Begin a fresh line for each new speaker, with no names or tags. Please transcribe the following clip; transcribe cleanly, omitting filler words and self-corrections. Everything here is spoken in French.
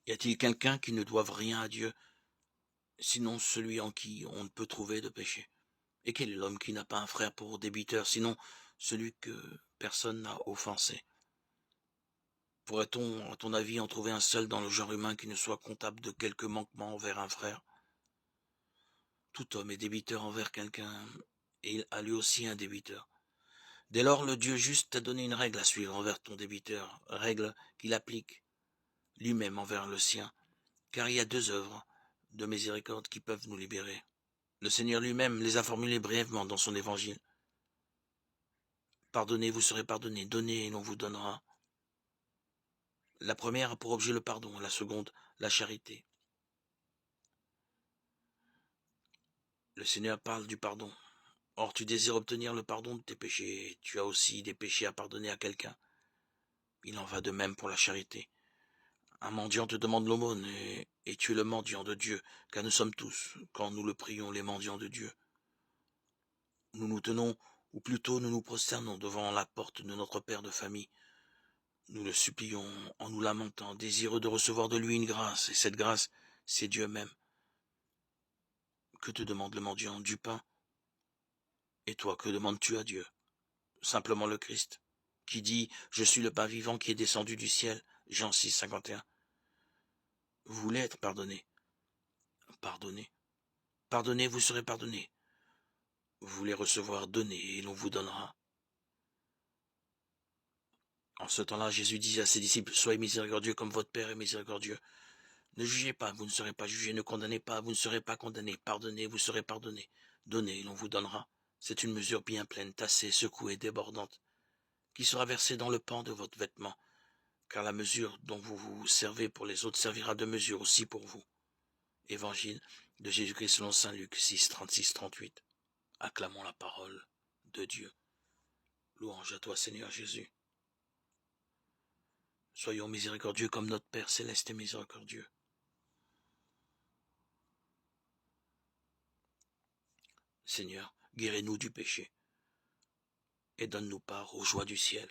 Y a-t-il quelqu'un qui ne doive rien à Dieu, sinon celui en qui on ne peut trouver de péché? Et quel est l'homme qui n'a pas un frère pour débiteur, sinon celui que personne n'a offensé? Pourrait-on, à ton avis, en trouver un seul dans le genre humain qui ne soit comptable de quelque manquement envers un frère? Tout homme est débiteur envers quelqu'un, et il a lui aussi un débiteur. Dès lors, le Dieu juste t'a donné une règle à suivre envers ton débiteur, règle qu'il applique lui-même envers le sien, car il y a deux œuvres de miséricorde qui peuvent nous libérer. Le Seigneur lui-même les a formulées brièvement dans son évangile. Pardonnez, vous serez pardonnés, donnez et l'on vous donnera. La première a pour objet le pardon, la seconde, la charité. Le Seigneur parle du pardon. Or, tu désires obtenir le pardon de tes péchés, et tu as aussi des péchés à pardonner à quelqu'un. Il en va de même pour la charité. Un mendiant te demande l'aumône, et tu es le mendiant de Dieu, car nous sommes tous, quand nous le prions, les mendiants de Dieu. Nous nous tenons, ou plutôt nous nous prosternons devant la porte de notre Père de famille. Nous le supplions en nous lamentant, désireux de recevoir de lui une grâce, et cette grâce, c'est Dieu même. Que te demande le mendiant? Du pain? Et toi, que demandes-tu à Dieu? Simplement le Christ, qui dit « Je suis le pain vivant qui est descendu du ciel » Jean 6, 51. Vous voulez être pardonné? Pardonnez. Pardonnez, vous serez pardonné. Vous voulez recevoir, donnez, et l'on vous donnera. En ce temps-là, Jésus dit à ses disciples, soyez miséricordieux comme votre Père est miséricordieux. Ne jugez pas, vous ne serez pas jugés, ne condamnez pas, vous ne serez pas condamnés. Pardonnez, vous serez pardonnés. Donnez, et l'on vous donnera. C'est une mesure bien pleine, tassée, secouée, débordante, qui sera versée dans le pan de votre vêtement, car la mesure dont vous vous servez pour les autres servira de mesure aussi pour vous. Évangile de Jésus-Christ selon saint Luc 6, 36, 38. Acclamons la parole de Dieu. Louange à toi, Seigneur Jésus. Soyons miséricordieux comme notre Père céleste est miséricordieux. Seigneur, guéris-nous du péché et donne-nous part aux joies du ciel.